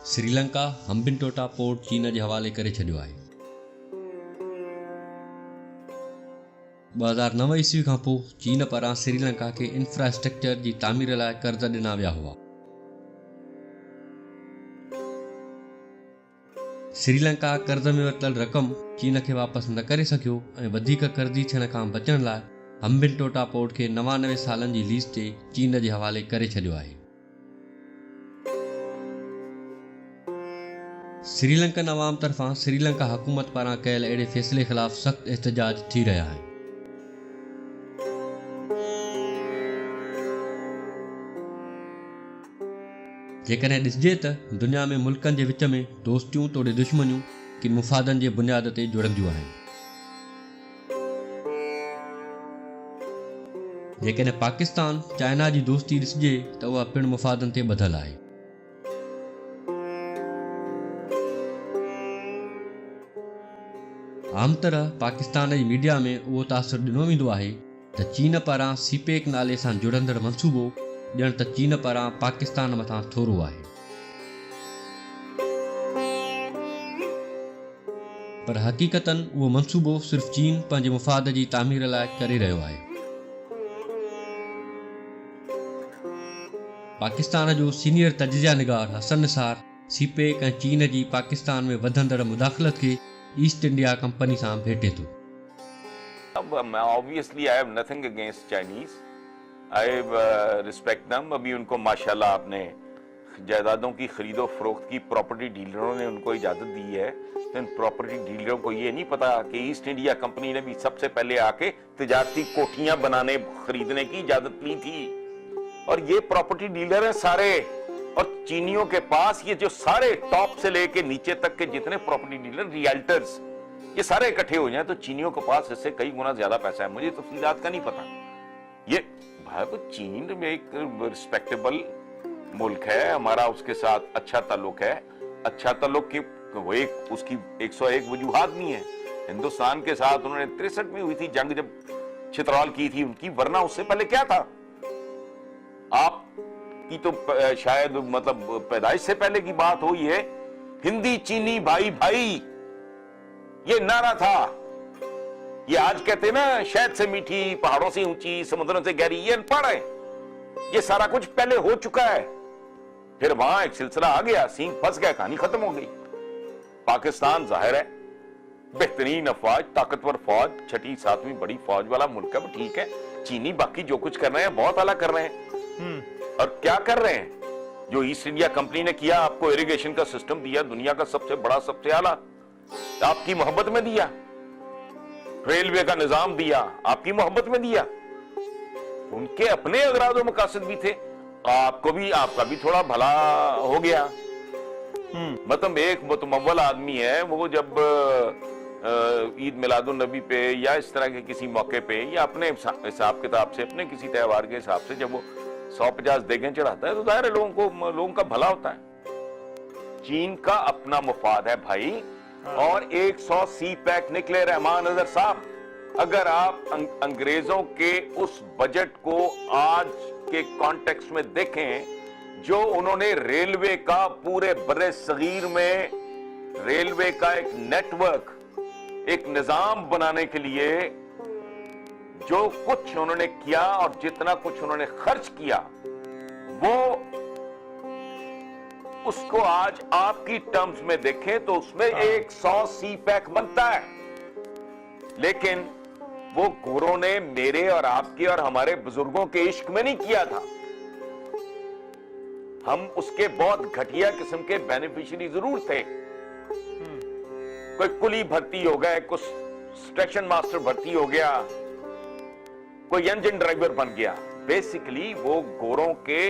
Sri Lanka Hambantota port चीन जे हवाले करे छॾियो आहे। 2009 ईस्वी खां पोइ चीन पारां श्रीलंका खे इंफ्रास्ट्रक्चर जी तामीर लाइ कर्ज़ ॾिना विया हुआ। श्रीलंका कर्ज़ में वरितल रक़म चीन खे वापसि न करे सघियो ऐं वधीक कर्ज़ी थियण खां बचण लाइ हम्बनटोटा पोर्ट खे 99 सालनि जी लीज़ ते चीन जे हवाले करे छॾियो आहे। श्रीलंकन अवाम तरफ़ां श्रीलंका हुकूमत पारां कयल अहिड़े फ़ैसिले ख़िलाफ़ सख़्त एहतजाज थी रहिया आहिनि। जेकॾहिं ॾिसिजे त दुनिया में मुल्कनि जे विच में दोस्तियूं तोड़े दुश्मनियूं किन मुफ़ादनि जे बुनियाद ते जुड़ंदियूं आहिनि। जेकॾहिं पाकिस्तान चाइना जी दोस्ती ॾिसिजे त उहा पिणु मुफ़ादनि ते ॿधल आहे। आम तरह पाकिस्तान जी मीडिया में उहो तासुर ॾिनो वेंदो आहे त चीन पारां सीपेक नाले सां जुड़ंदड़ मंसूबो ॼण त चीन पारां पाकिस्तान मथां थोरो आहे, पर हक़ीक़तन उहो मंसूबो सिर्फ़ चीन पंहिंजे मुफ़ाद जी तामीर लाइ करे रहियो आहे। पाकिस्तान जो सीनियर तजिज़िया निगार हसन निसार सीपेक ऐं चीन जी पाकिस्तान में वधंदड़ मुदाख़लत खे ईस्ट इंडिया कंपनी सां भेटे थो। Obviously, I have nothing against Chinese. I respect them. अभी उनको माशाल्लाह आपने जायदादों की खरीदो फरोख्त की प्रॉपर्टी डीलरों ने उनको इजाजत दी है, तो इन प्रॉपर्टी डीलरों को ये नहीं पता कि ईस्ट इंडिया कंपनी ने भी सबसे पहले आके तिजारती कोठियां बनाने खरीदने की इजाजत ली थी। और ये प्रॉपर्टी डीलर हैं सारे, और चीनियों के पास ये जो सारे टॉप से लेके नीचे तक के जितने प्रॉपर्टी डीलर रियल्टर्स ये सारे इकट्ठे हो जाएं तो चीनियों के पास इससे कई गुना ज्यादा पैसा है। मुझे तफसीलात का नहीं पता। ये भाई चीन में एक रिस्पेक्टेबल मुल्क है, हमारा उसके साथ अच्छा ताल्लुक है। अच्छा ताल्लुक की वो एक उसकी 101 वजूहात नहीं है। हिंदुस्तान के साथ उन्होंने 63 में हुई थी जंग, जब चित्रौल की थी उनकी, वरना उससे पहले क्या था? आप की तो शायद मतलब पैदाइश से पहले की बात हो, ये हिंदी चीनी भाई भाई ये नारा था। ये आज कहते ना शहद से मीठी, पहाड़ों से ऊंची, समुद्रों से गहरी, ये अनपढ़ है। ये सारा कुछ पहले हो चुका है। फिर वहां एक सिलसिला आ गया, सींग फंस गया, कहानी खत्म हो गई। पाकिस्तान जाहिर है बेहतरीन अफवाज, ताकतवर फौज, 6ठी 7वीं बड़ी फौज वाला मुल्क है, ठीक है। चीनी बाकी जो कुछ कर रहे हैं बहुत आला कर रहे हैं। और क्या कर रहे हैं? जो ईस्ट इंडिया कंपनी ने किया, आपको इरिगेशन का सिस्टम दिया, दुनिया का सबसे बड़ा सबसे आला, आपकी मोहब्बत में दिया। रेलवे का निजाम दिया, आपकी मोहब्बत में दिया। उनके अपने अगराज और मकासद भी थे, आपको भी, आपका भी थोड़ा भला हो गया। मतलब एक मुतमव्वल आदमी है, वो जब ईद मिलादुन नबी पे या इस तरह के किसी मौके पे या अपने हिसाब किताब से, अपने किसी त्योहार के हिसाब से जब वो 150 देगें चढ़ाता है तो जाहिर है लोगों का भला होता है। चीन का अपना मुफाद है भाई। और 100 सी पैक निकले रहमान नजर साहब। अगर आप अंग्रेजों के उस बजट को आज के कॉन्टेक्स्ट में देखें, जो उन्होंने रेलवे का पूरे बर्रे सगीर में रेलवे का एक नेटवर्क, एक निजाम बनाने के लिए जो कुछ उन्होंने किया और जितना कुछ उन्होंने खर्च किया, वो उसको आज आपकी टर्म्स में देखें तो उसमें 100 सी पैक बनता है। लेकिन वो गोरों ने मेरे और आपके और हमारे बुजुर्गों के इश्क में नहीं किया था। हम उसके बहुत घटिया किस्म के बेनिफिशियरी जरूर थे। कोई कुली भर्ती हो गए, कुछ स्टेशन मास्टर भर्ती हो गया, कोई इंजन ड्राइवर बन गया। बेसिकली वो गोरों के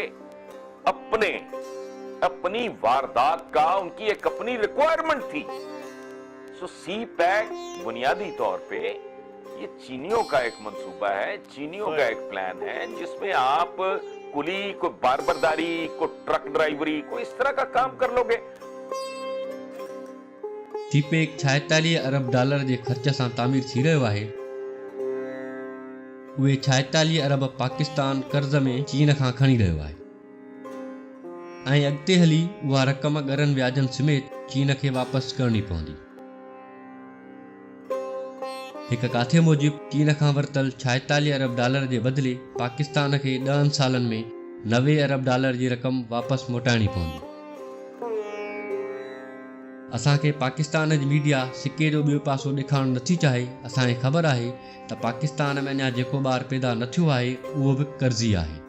अपनी वारदात का, उनकी एक अपनी रिक्वायरमेंट थी। सो सी पैक बुनियादी तौर पे ये चीनियों का एक मंसूबा है, चीनियों का एक प्लान है, जिसमें आप कुली को बारबरदारी को ट्रक ड्राइवरी को इस तरह का काम कर लोगे। सीपेक 46 अरब डॉलर जे ख़र्च सां तामीर थी रहियो आहे। उहे 46 अरब पाकिस्तान कर्ज़ में चीन खां खणी रहियो आहे ऐं अॻिते हली उहा रक़म ॻरनि व्याजनि समेत चीन खे वापसि करणी पवंदी। हिकु काथे मूजिबि चीन खां वरितल 46 अरब डॉलर जे बदिले पाकिस्तान खे 10 सालनि में 90 अरब डॉलर जी रक़म वापसि मोटाइणी पवंदी। असांखे पाकिस्तान जी मीडिया सिके जो ॿियो पासो ॾेखारणु नथी चाहे। असांखे ख़बर आहे त पाकिस्तान में अञा जेको ॿार पैदा न थियो आहे उहो बि कर्ज़ी आहे।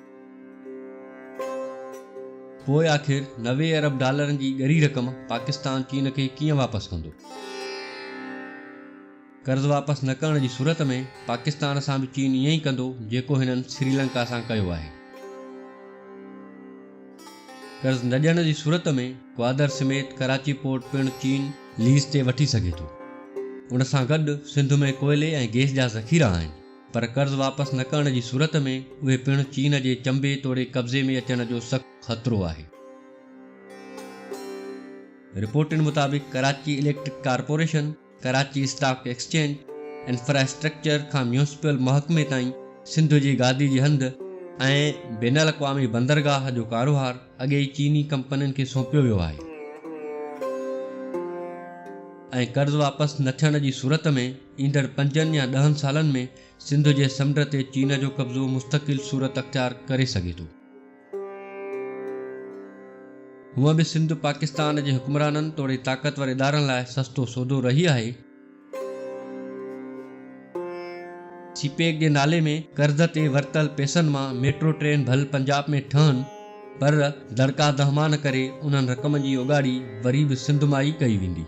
पोइ आख़िर 90 अरब डॉलरनि जी ॻरी रक़म पाकिस्तान चीन खे कीअं वापसि कंदो? कर्ज़ वापसि न करण जी सूरत में पाकिस्तान सां बि चीन ईअं ई कंदो जेको हिननि श्रीलंका सां कयो आहे। कर्ज़ न ॾियण जी सूरत में ग्वादर समेत कराची पोर्ट पिणु चीन लीज़ ते वठी सघे थो। उन सां गॾु सिंध में कोयले ऐं गैस जा ज़ख़ीरा आहिनि, पर कर्ज़ वापसि न करण जी सूरत में उहे पिणु चीन जे चंबे तोड़े कब्ज़े में अचण जो सख़्तु ख़तरो आहे। रिपोर्टनि मुताबिक़ Karachi electric corporation, Karachi stock exchange, infrastructure खां म्यूनिसिपल महकमे ताईं सिंध जी गादी जी हंधि ऐं बैनुल अक़वामी बंदरगाह जो कारोबार अॻे ई चीनी कंपनियुनि खे सौंपियो वियो आहे। ऐं कर्ज़ वापसि न थियण जी सूरत में ईंदड़ 5 या 10 सालनि में सिंध जे समुंड ते चीन जो कब्ज़ो मुस्तक़िल सूरत अख्तियार करे सघे थो। हूअं बि सिंध पाकिस्तान जे हुक्मराननि तोड़े ताक़तवर इदारनि लाइ सस्तो सौदो रही आहे। सीपेक जे नाले में कर्ज़ ते वरितल पैसनि मां मेट्रो ट्रेन भल पंजाब में ठहनि, पर दड़का दहमान करे उन्हनि रक़म जी उगाड़ी वरी बि सिंध मां ई कई वेंदी।